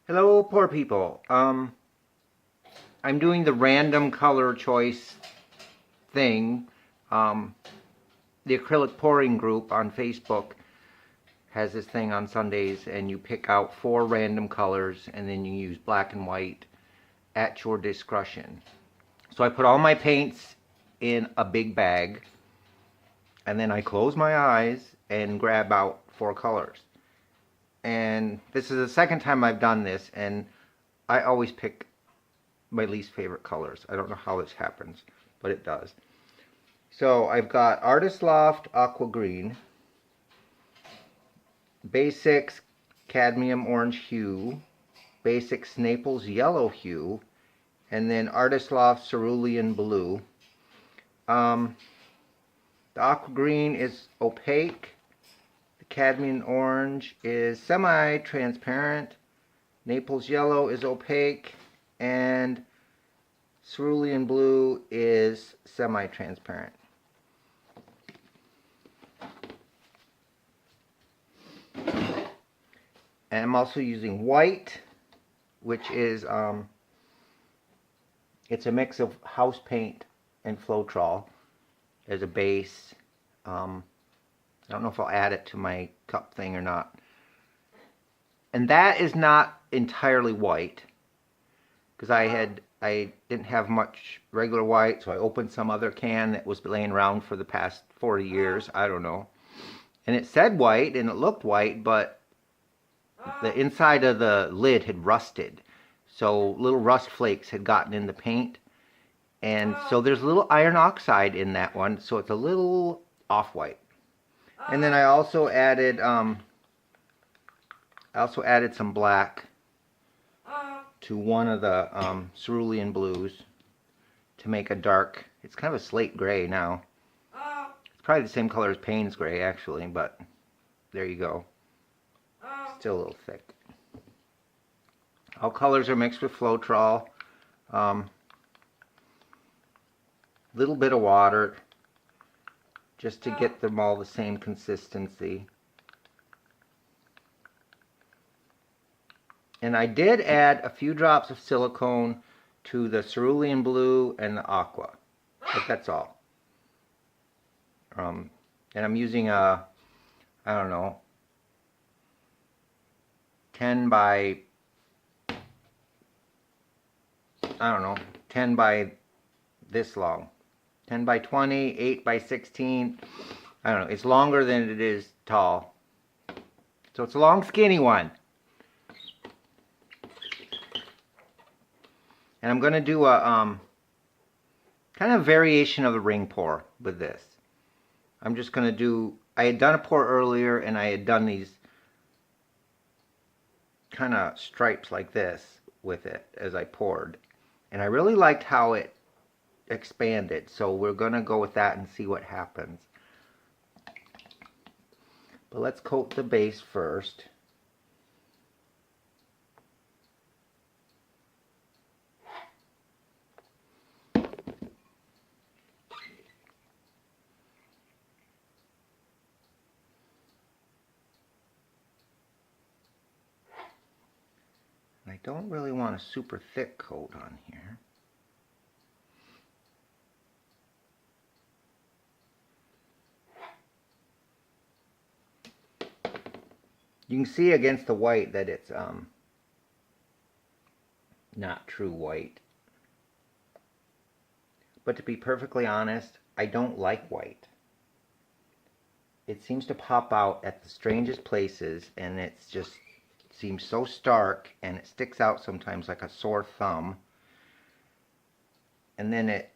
Hello, poor people. I'm doing the random color choice thing. Um, the acrylic pouring group on Facebook has this thing on Sundays, and you pick out 4 random colors, and then you use black and white at your discretion. So I put all my paints in a big bag, and then I close my eyes and grab out 4 colors. And this is the second time I've done this, and I always pick my least favorite colors. I don't know how this happens, but it does. So I've got Artist Loft Aqua Green, Basics Cadmium Orange Hue, Basics Naples Yellow Hue, and then Artist Loft Cerulean Blue. The Aqua Green is opaque. The Cadmium Orange is semi-transparent. Naples Yellow is opaque. And Cerulean Blue is semi-transparent. And I'm also using white, which is, it's a mix of house paint and Floetrol as a base. I don't know if I'll add it to my cup thing or not. And that is not entirely white, because I didn't have much regular white, so I opened some other can that was laying around for the past 40 years. I don't know. And it said white, and it looked white, but the inside of the lid had rusted. So little rust flakes had gotten in the paint. And so there's a little iron oxide in that one, so it's a little off-white. And then I also added some black to one of the cerulean blues to make a dark, it's kind of a slate gray now. It's probably the same color as Payne's gray, actually, but there you go. Still a little thick. All colors are mixed with Floetrol. Little bit of water just to get them all the same consistency. And I did add a few drops of silicone to the cerulean blue and the aqua, but that's all. And I'm using a, I don't know, 10 by 10 by this long. 10 by 20, 8 by 16. I don't know. It's longer than it is tall. So it's a long, skinny one. And I'm going to do a kind of variation of the ring pour with this. I'm just going to do, I had done a pour earlier, and I had done these kind of stripes like this with it as I poured. And I really liked how it expanded, so we're going to go with that and see what happens. But let's coat the base first. I don't really want a super thick coat on here. You can see against the white that it's not true white. But to be perfectly honest, I don't like white. It seems to pop out at the strangest places, and it's just seems so stark, and it sticks out sometimes like a sore thumb. And then it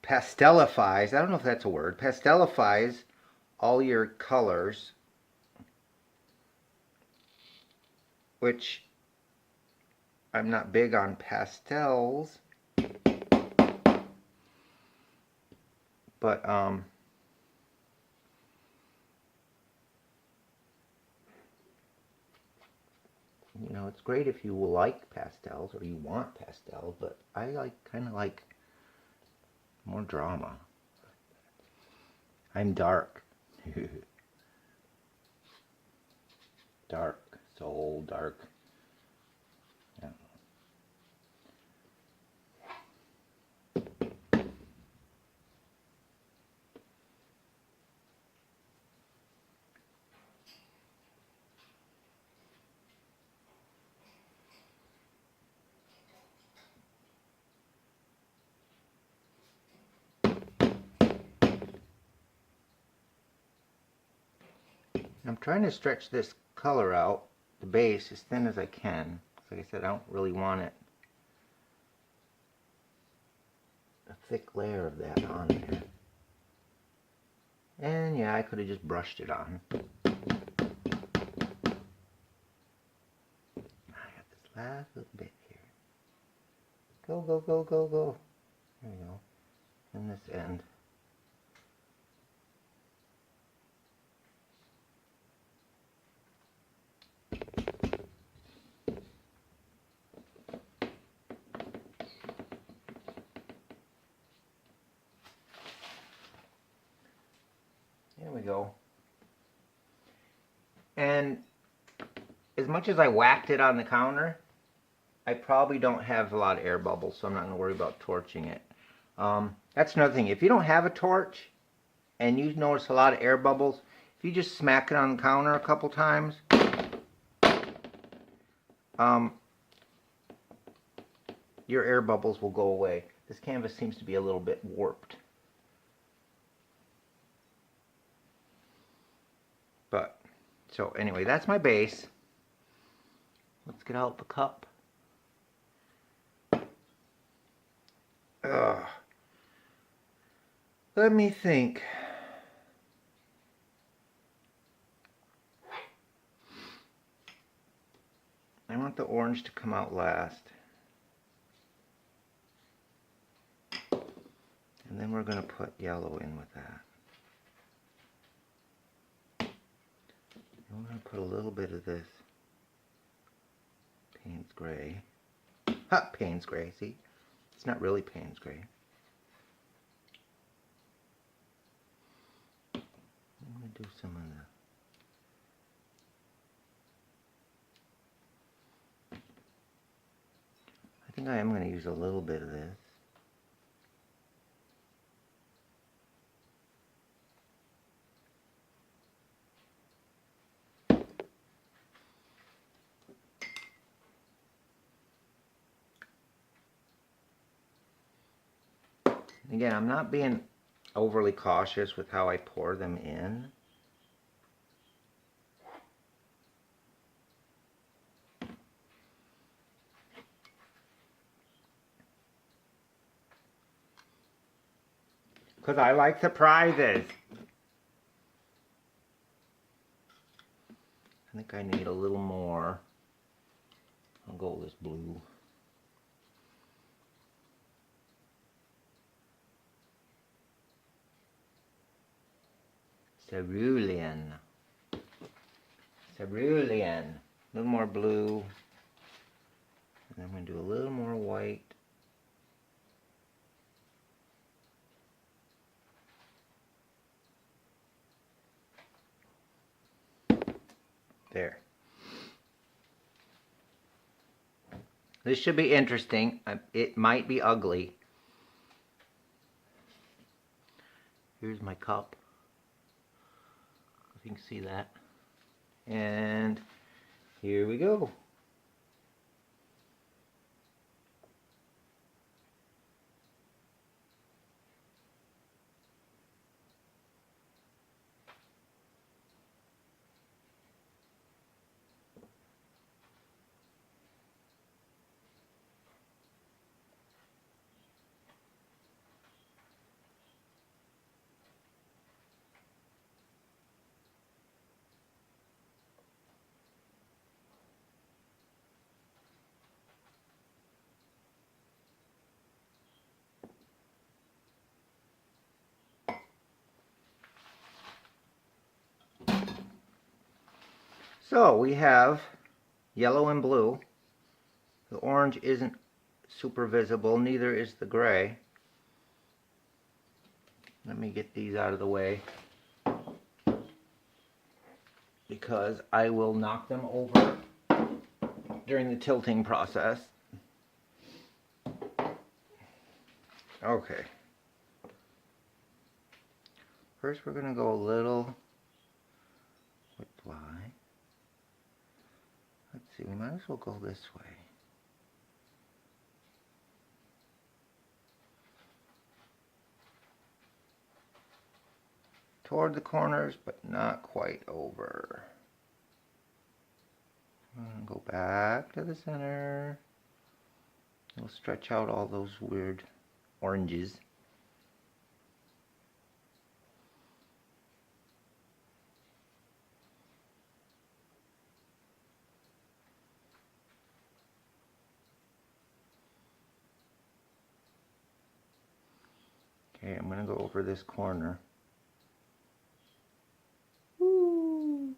pastelifies, I don't know if that's a word, pastelifies all your colors, which I'm not big on pastels, but you know, it's great if you like pastels or you want pastels, but I kind of like more drama. I'm dark. Dark, so dark. I'm trying to stretch this color out, the base, as thin as I can. Like I said, I don't really want it a thick layer of that on there. And yeah, I could have just brushed it on. I got this last little bit here. Go, go, go, go, go. There we go. And this end. There we go. And as much as I whacked it on the counter, I probably don't have a lot of air bubbles, so I'm not going to worry about torching it. That's another thing. If you don't have a torch and you notice a lot of air bubbles, if you just smack it on the counter a couple times, your air bubbles will go away. This canvas seems to be a little bit warped. But, so anyway, that's my base. Let's get out the cup. Ugh. Let me think. I want the orange to come out last. And then we're going to put yellow in with that. And we're going to put a little bit of this Payne's Gray. Ha! Payne's Gray, see? It's not really Payne's Gray. I'm going to do some of the... I think I am going to use a little bit of this. Again, I'm not being overly cautious with how I pour them in. Because I like surprises. I think I need a little more. I'll go with this blue. Cerulean. Cerulean. A little more blue. And I'm going to do a little more white. There. This should be interesting. It might be ugly. Here's my cup. You can see that. And here we go. So we have yellow and blue. The orange isn't super visible, neither is the gray. Let me get these out of the way because I will knock them over during the tilting process. Okay. First we're going to go a little with fly. Let's see, we might as well go this way. toward the corners, but not quite over. Go back to the center. We'll stretch out all those weird oranges. Okay, I'm going to go over this corner. Woo.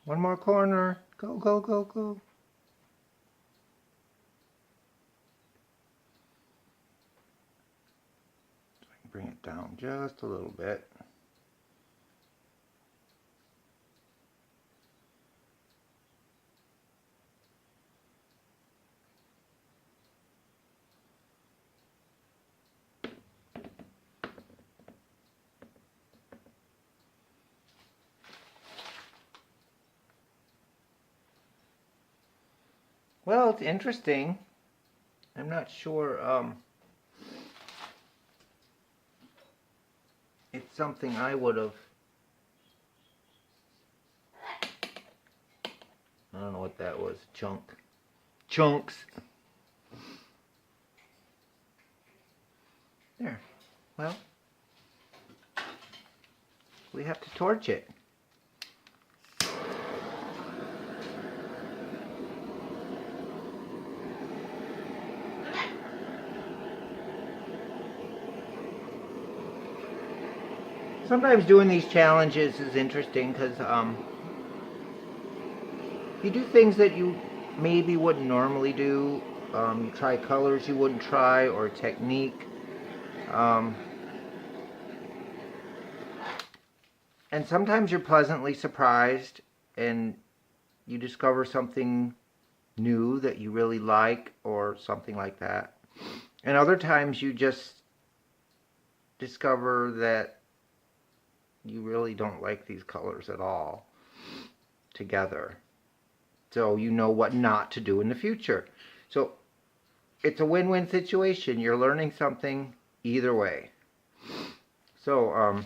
One more corner. Go, go, go, go. So I can bring it down just a little bit. Well, it's interesting. I'm not sure it's something I would have. I don't know what that was. Chunks. There. Well, we have to torch it. Sometimes doing these challenges is interesting because you do things that you maybe wouldn't normally do. You try colors you wouldn't try, or technique. And sometimes you're pleasantly surprised and you discover something new that you really like or something like that. And other times you just discover that you really don't like these colors at all together. So you know what not to do in the future. So it's a win-win situation. You're learning something either way. So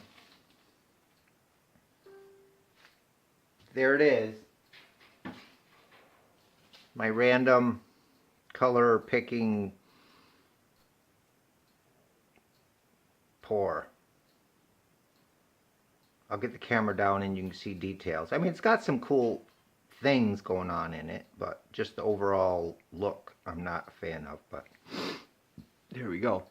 there it is. My random color picking pour. I'll get the camera down and you can see details. I mean, it's got some cool things going on in it, but just the overall look I'm not a fan of, but there we go.